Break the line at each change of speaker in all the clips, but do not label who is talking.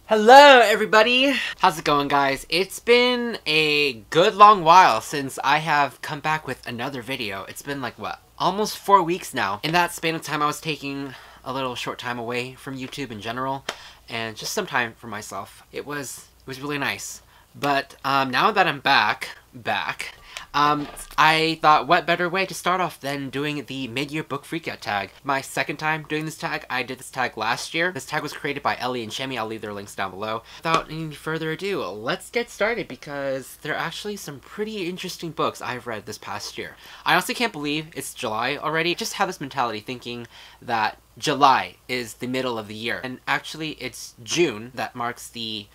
Hello everybody! How's it going, guys? It's been a good long while since I have come back with another video. It's been like, what, almost 4 weeks now. In that span of time I was taking a little short time away from YouTube in general and just some time for myself. It was really nice. But now that I'm back, I thought what better way to start off than doing the mid-year book freakout tag. My second time doing this tag. I did this tag last year. This tag was created by Ellie and Shemi. I'll leave their links down below. Without any further ado, let's get started because there are actually some pretty interesting books I've read this past year. I honestly can't believe it's July already. I just have this mentality thinking that July is the middle of the year, and actually it's June that marks the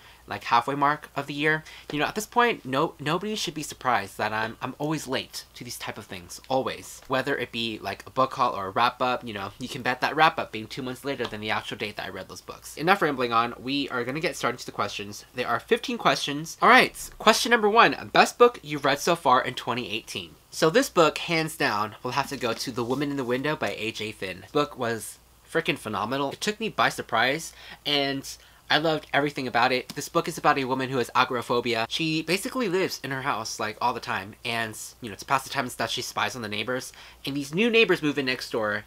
halfway mark of the year. You know, at this point, nobody should be surprised that I'm always late to these type of things, always. Whether it be like a book haul or a wrap up, you know, you can bet that wrap up being 2 months later than the actual date that I read those books. Enough rambling on, we are gonna get started to the questions. There are 15 questions. Alright, question number 1, best book you've read so far in 2018. So this book, hands down, will have to go to The Woman in the Window by A.J. Finn. This book was freaking phenomenal. It took me by surprise, and I loved everything about it. This book is about a woman who has agoraphobia. She basically lives in her house like all the time, and you know, to pass the time and stuff, she spies on the neighbors, and these new neighbors move in next door,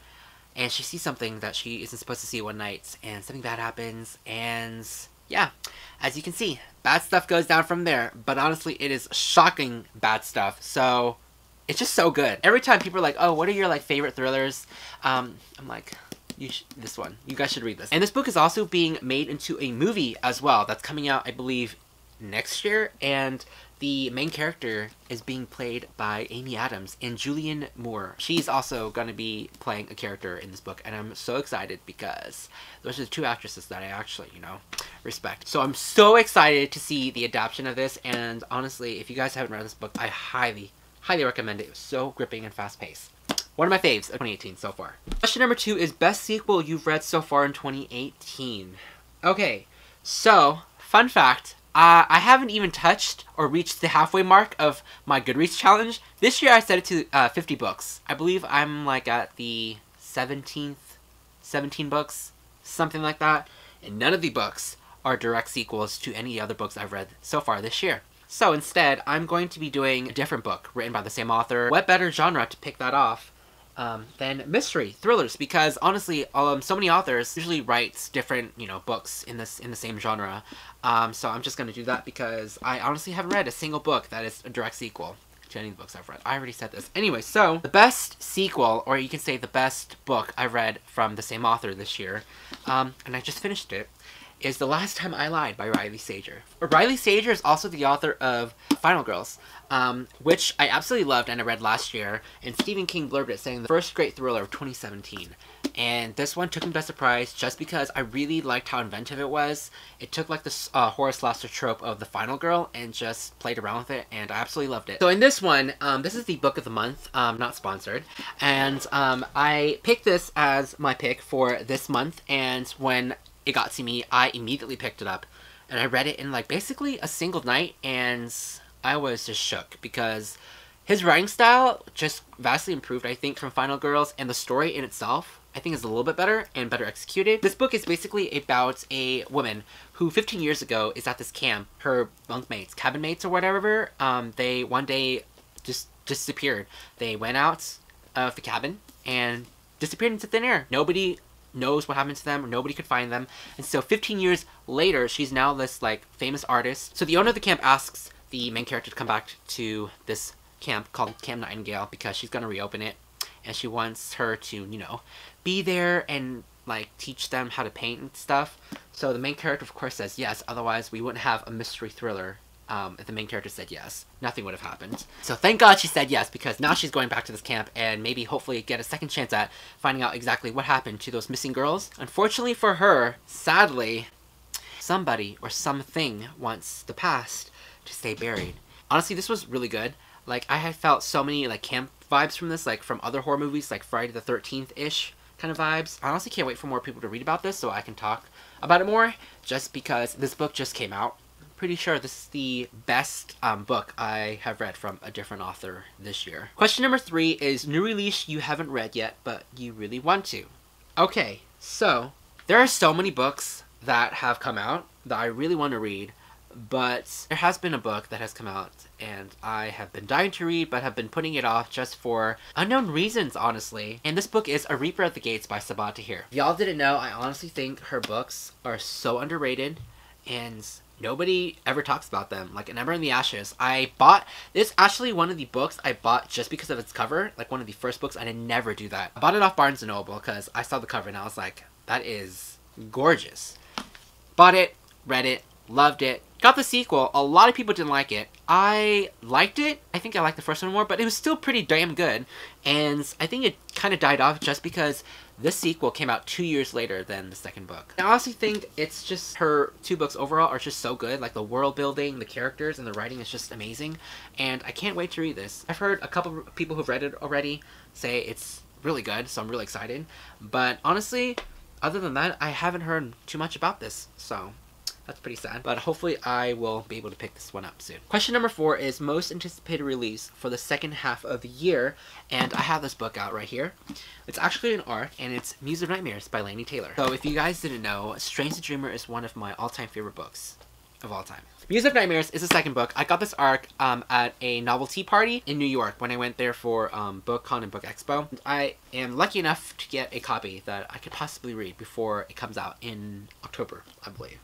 and she sees something that she isn't supposed to see one night, and something bad happens, and yeah, as you can see, bad stuff goes down from there. But honestly, it is shocking bad stuff, so it's just so good. Every time people are like, oh, what are your favorite thrillers, I'm like, this one. You guys should read this. And this book is also being made into a movie as well. That's coming out, I believe, next year. And the main character is being played by Amy Adams and Julianne Moore. She's also going to be playing a character in this book. And I'm so excited because those are the two actresses that I actually, you know, respect. So I'm so excited to see the adaptation of this. And honestly, if you guys haven't read this book, I highly recommend it. It was so gripping and fast-paced. One of my faves of 2018 so far. Question number 2 is best sequel you've read so far in 2018. Okay, so, fun fact, I haven't even touched or reached the halfway mark of my Goodreads challenge. This year I set it to 50 books. I believe I'm like at the 17 books, something like that. And none of the books are direct sequels to any other books I've read so far this year. So instead, I'm going to be doing a different book written by the same author. What better genre to pick that off than mystery thrillers? Because honestly, so many authors usually write different, you know, books in the same genre. So I'm just going to do that because I honestly haven't read a single book that is a direct sequel to any of the books I've read. I already said this. Anyway, so the best sequel, or you can say the best book I read from the same author this year, and I just finished it, is The Last Time I Lied by Riley Sager. Riley Sager is also the author of Final Girls, which I absolutely loved and I read last year, and Stephen King blurbed it saying the first great thriller of 2017. And this one took me by surprise just because I really liked how inventive it was. It took like this horror slasher trope of the final girl and just played around with it, and I absolutely loved it. So in this one, this is the book of the month, not sponsored, and I picked this as my pick for this month, and when it got to me, I immediately picked it up, and I read it in like basically a single night, and I was just shook because his writing style just vastly improved, I think, from Final Girls, and the story in itself, I think, is a little bit better and better executed. This book is basically about a woman who 15 years ago is at this camp. Her bunkmates, cabin mates or whatever, they one day just disappeared. They went out of the cabin and disappeared into thin air. Nobody knows what happened to them, or nobody could find them. And so 15 years later, she's now this famous artist. So the owner of the camp asks the main character to come back to this camp called Camp Nightingale because she's gonna reopen it, and she wants her to, you know, be there and teach them how to paint and stuff. So the main character of course says yes, otherwise we wouldn't have a mystery thriller. If the main character said yes, nothing would have happened. So thank God she said yes, because now she's going back to this camp and maybe hopefully get a second chance at finding out exactly what happened to those missing girls. Unfortunately for her, sadly, somebody or something wants the past to stay buried. Honestly, this was really good. I had felt so many camp vibes from this, from other horror movies, like Friday the 13th-ish kind of vibes. I honestly can't wait for more people to read about this so I can talk about it more, just because this book just came out. Pretty sure this is the best book I have read from a different author this year. Question number 3 is new release you haven't read yet, but you really want to. Okay, so there are so many books that have come out that I really want to read, but there has been a book that has come out and I have been dying to read but have been putting it off just for unknown reasons, honestly. And this book is A Reaper at the Gates by Sabaa Tahir. If y'all didn't know, I honestly think her books are so underrated and nobody ever talks about them. Like An Ember in the Ashes. I bought this, actually one of the books I bought just because of its cover. Like one of the first books. I did never do that. I bought it off Barnes & Noble because I saw the cover and I was like, that is gorgeous. Bought it, read it, loved it. Got the sequel. A lot of people didn't like it. I liked it. I think I liked the first one more, but it was still pretty damn good. And I think it kind of died off just because this sequel came out 2 years later than the second book. I honestly think it's just her 2 books overall are just so good. Like the world building, the characters, and the writing is just amazing. And I can't wait to read this. I've heard a couple of people who've read it already say it's really good, so I'm really excited. But honestly, other than that, I haven't heard too much about this, so that's pretty sad. But hopefully I will be able to pick this one up soon. Question number 4 is most anticipated release for the second half of the year. And I have this book out right here. It's actually an arc, and it's Muse of Nightmares by Laini Taylor. So if you guys didn't know, Strange the Dreamer is one of my all-time favorite books of all time. Muse of Nightmares is the second book. I got this arc at a novelty party in New York when I went there for BookCon and Book Expo. I am lucky enough to get a copy that I could possibly read before it comes out in October, I believe.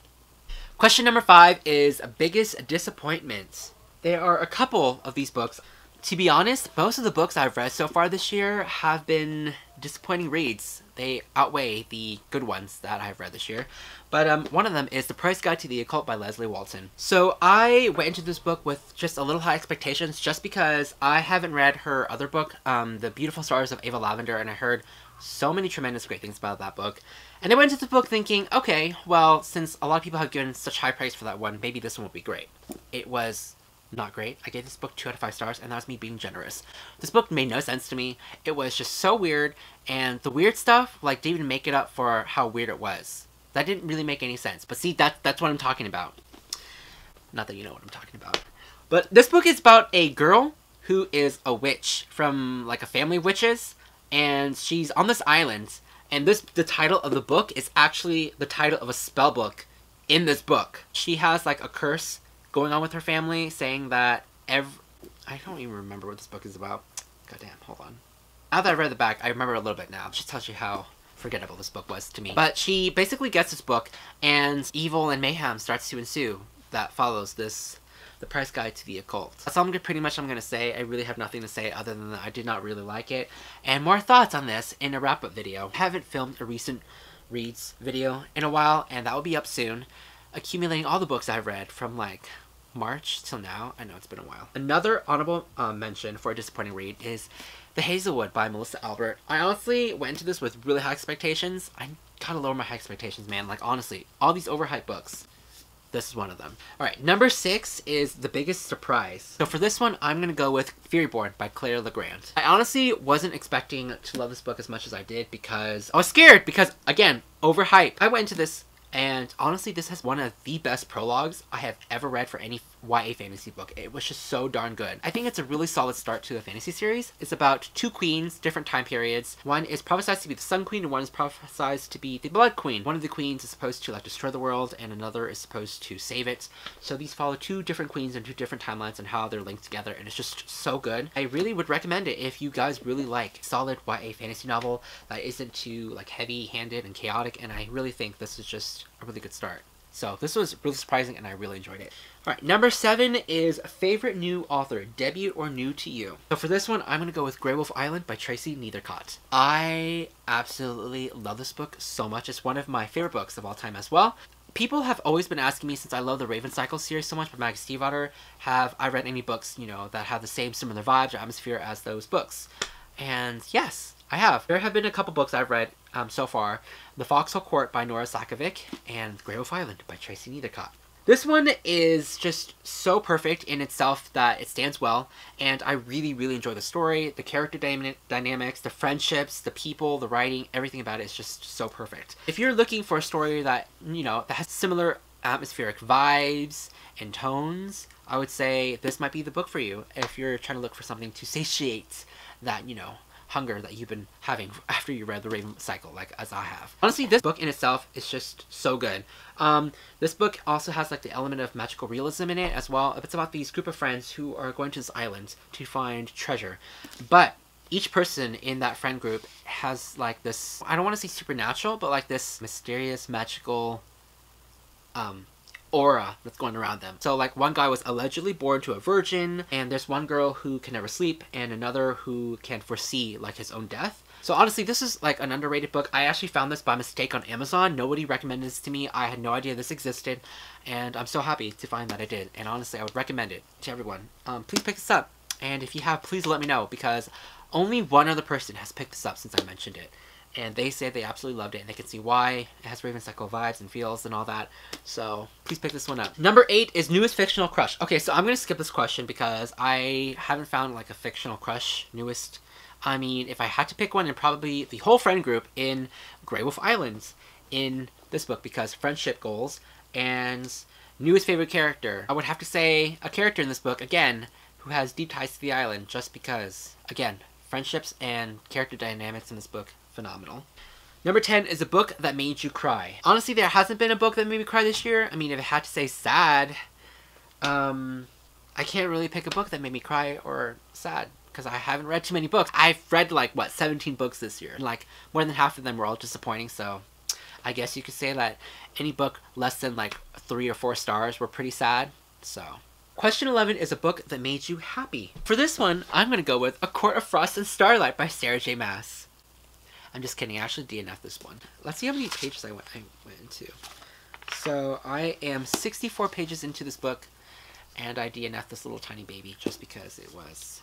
Question number 5 is biggest disappointment. There are a couple of these books. To be honest, most of the books I've read so far this year have been disappointing reads. They outweigh the good ones that I've read this year. But one of them is The Price Guide to the Occult by Leslie Walton. So I went into this book with just a little high expectations just because I haven't read her other book, The Beautiful Stars of Ava Lavender, and I heard so many tremendous great things about that book. And I went into the book thinking, okay, well, since a lot of people have given such high praise for that one, maybe this one will be great. It was not great. I gave this book 2 out of 5 stars, and that was me being generous. This book made no sense to me. It was just so weird, and the weird stuff, like, didn't even make it up for how weird it was. That didn't really make any sense. But see, that's what I'm talking about. Not that you know what I'm talking about. But this book is about a girl who is a witch from, like, a family of witches, and she's on this island, and the title of the book is actually the title of a spell book in this book. She has, like, a curse going on with her family, saying that I don't even remember what this book is about. Goddamn, hold on. Now that I read the back, I remember a little bit now. It just tells you how forgettable this book was to me. But she basically gets this book, and evil and mayhem starts to ensue that follows this, The Price Guide to the Occult. That's all pretty much I'm going to say. I really have nothing to say other than that I did not really like it. And more thoughts on this in a wrap-up video. I haven't filmed a recent reads video in a while, and that will be up soon. Accumulating all the books I've read from, like, March till now. I know it's been a while. Another honorable mention for a disappointing read is The Hazelwood by Melissa Albert. I honestly went into this with really high expectations. I gotta lower my high expectations, man. Like, honestly, all these overhyped books, this is one of them. Alright, number 6 is The Biggest Surprise. So for this one, I'm gonna go with Furyborn by Claire Legrand. I honestly wasn't expecting to love this book as much as I did because I was scared because, again, overhyped. I went into this, and honestly, this has one of the best prologues I have ever read for any YA fantasy book. It was just so darn good. I think it's a really solid start to a fantasy series. It's about 2 queens, different time periods. One is prophesied to be the Sun Queen, and one is prophesied to be the Blood Queen. One of the queens is supposed to, like, destroy the world, and another is supposed to save it. So these follow 2 different queens and 2 different timelines and how they're linked together, and it's just so good. I really would recommend it if you guys really like solid YA fantasy novel that isn't too, like, heavy-handed and chaotic, and I really think this is just a really good start. So this was really surprising and I really enjoyed it. Alright, number 7 is favorite new author, debut or new to you. So for this one, I'm going to go with Grey Wolf Island by Tracy Nethercott. I absolutely love this book so much. It's one of my favorite books of all time as well. People have always been asking me, since I love the Raven Cycle series so much by Maggie Stiefvater, have I read any books, you know, that have the same similar vibes or atmosphere as those books? And yes, I have. There have been a couple books I've read so far. The Foxhole Court by Nora Sakovic and Grey Wolf Island by Tracy Nethercott. This one is just so perfect in itself that it stands well, and I really, really enjoy the story, the character dynamics, the friendships, the people, the writing, everything about it is just so perfect. If you're looking for a story that, you know, that has similar atmospheric vibes and tones, I would say this might be the book for you if you're trying to look for something to satiate that, you know, hunger that you've been having after you read The Raven Cycle, like as I have. Honestly, this book in itself is just so good. This book also has like the element of magical realism in it as well. It's about these group of friends who are going to this island to find treasure. But each person in that friend group has like this, I don't want to say supernatural, but like this mysterious, magical aura that's going around them. So like one guy was allegedly born to a virgin, and there's one girl who can never sleep, and another who can foresee like his own death. So honestly, this is like an underrated book. I actually found this by mistake on Amazon. Nobody recommended this to me. I had no idea this existed, and I'm so happy to find that I did. And honestly, I would recommend it to everyone. Please pick this up, and if you have, please let me know, because only one other person has picked this up since I mentioned it. And they say they absolutely loved it, and they can see why. It has Raven Cycle vibes and feels and all that. So please pick this one up. Number 8 is newest fictional crush. Okay, so I'm going to skip this question because I haven't found like a fictional crush newest. I mean, if I had to pick one, it'd probably the whole friend group in Grey Wolf Islands in this book, because friendship goals and newest favorite character. I would have to say a character in this book, again, who has deep ties to the island, just because, again, friendships and character dynamics in this book, phenomenal. Number 10 is a book that made you cry. Honestly, there hasn't been a book that made me cry this year. I mean, if I had to say sad, I can't really pick a book that made me cry or sad, because I haven't read too many books. I've read like, what, 17 books this year. And like, more than half of them were all disappointing, so I guess you could say that any book less than like 3 or 4 stars were pretty sad, so. Question 11 is a book that made you happy. For this one, I'm going to go with A Court of Frost and Starlight by Sarah J. Maas. I'm just kidding, I actually DNF'd this one. Let's see how many pages I went into. So I am 64 pages into this book, and I DNF'd this little tiny baby just because it was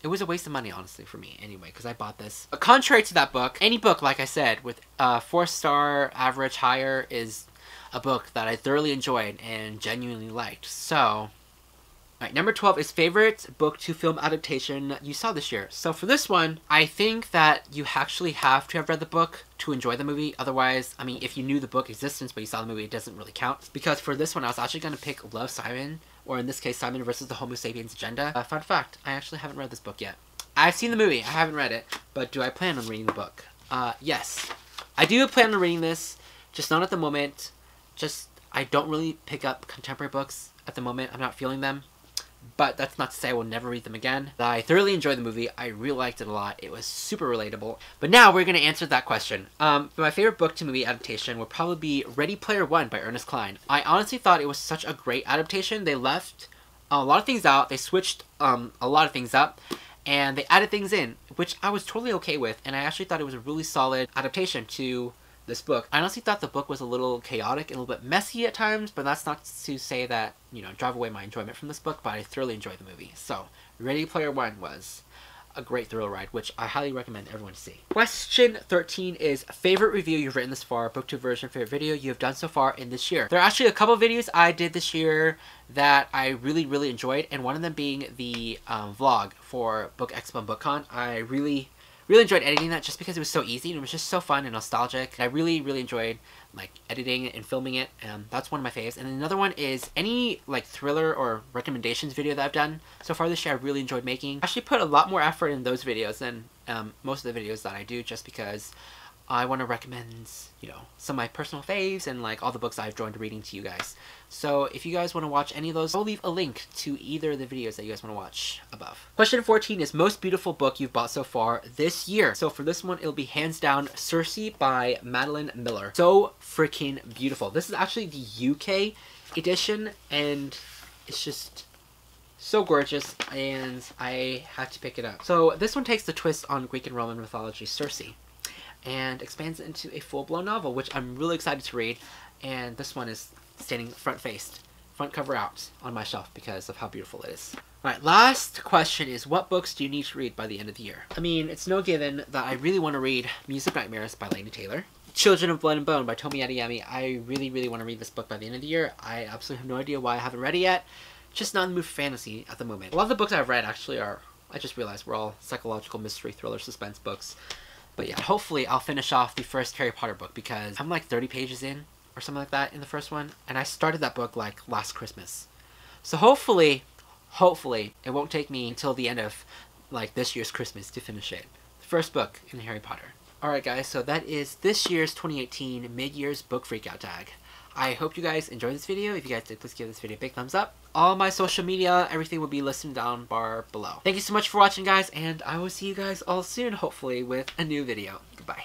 a waste of money, honestly, for me anyway, because I bought this. But contrary to that book, any book, like I said, with 4-star average higher is a book that I thoroughly enjoyed and genuinely liked. So, alright, number 12 is favorite book to film adaptation you saw this year. So for this one, I think that you actually have to have read the book to enjoy the movie. Otherwise, I mean, if you knew the book existence but you saw the movie, it doesn't really count. Because for this one, I was actually going to pick Love, Simon, or in this case, Simon versus the Homo Sapiens Agenda. Fun fact, I actually haven't read this book yet. I've seen the movie, I haven't read it, but do I plan on reading the book? Yes. I do plan on reading this, just not at the moment. I don't really pick up contemporary books at the moment. I'm not feeling them. But that's not to say I will never read them again. I thoroughly enjoyed the movie. I really liked it a lot. It was super relatable. But now we're going to answer that question. My favorite book to movie adaptation would probably be Ready Player One by Ernest Cline. I honestly thought it was such a great adaptation. They left a lot of things out. They switched a lot of things up. And they added things in, which I was totally okay with. And I actually thought it was a really solid adaptation to this book. I honestly thought the book was a little chaotic and a little bit messy at times, but that's not to say that, you know, drive away my enjoyment from this book, but I thoroughly enjoyed the movie. So, Ready Player One was a great thrill ride, which I highly recommend everyone to see. Question 13 is favorite review you've written this far, book to version, favorite video you have done so far in this year. There are actually a couple of videos I did this year that I really enjoyed, and one of them being the vlog for Book Expo and BookCon. I really enjoyed editing that just because it was so easy and it was just so fun and nostalgic. I really enjoyed like editing it and filming it. That's one of my faves. And another one is any like thriller or recommendations video that I've done so far this year. I really enjoyed making. I actually put a lot more effort in those videos than most of the videos that I do, just because I want to recommend, you know, some of my personal faves and like all the books I've joined reading to you guys. So if you guys want to watch any of those, I'll leave a link to either of the videos that you guys want to watch above. Question 14 is most beautiful book you've bought so far this year. So for this one, it'll be hands down Circe by Madeline Miller. So freaking beautiful. This is actually the UK edition, and it's just so gorgeous, and I had to pick it up. So this one takes the twist on Greek and Roman mythology Circe and expands it into a full-blown novel, which I'm really excited to read. And this one is standing front-faced, front cover out on my shelf because of how beautiful it is. Alright, last question is what books do you need to read by the end of the year? I mean, it's no given that I really want to read Muse of Nightmares by Laini Taylor. Children of Blood and Bone by Tomi Adeyemi. I really want to read this book by the end of the year. I absolutely have no idea why I haven't read it yet. Just not in the mood for fantasy at the moment. A lot of the books I've read actually are, I just realized, were all psychological mystery, thriller, suspense books. But yeah, hopefully I'll finish off the first Harry Potter book because I'm like 30 pages in or something like that in the first one. And I started that book like last Christmas. So hopefully, it won't take me until the end of like this year's Christmas to finish it. The first book in Harry Potter. Alright guys, so that is this year's 2018 mid-year's book freakout tag. I hope you guys enjoyed this video. If you guys did, please give this video a big thumbs up. All my social media, everything will be listed down bar below. Thank you so much for watching, guys, and I will see you guys all soon, hopefully, with a new video. Goodbye.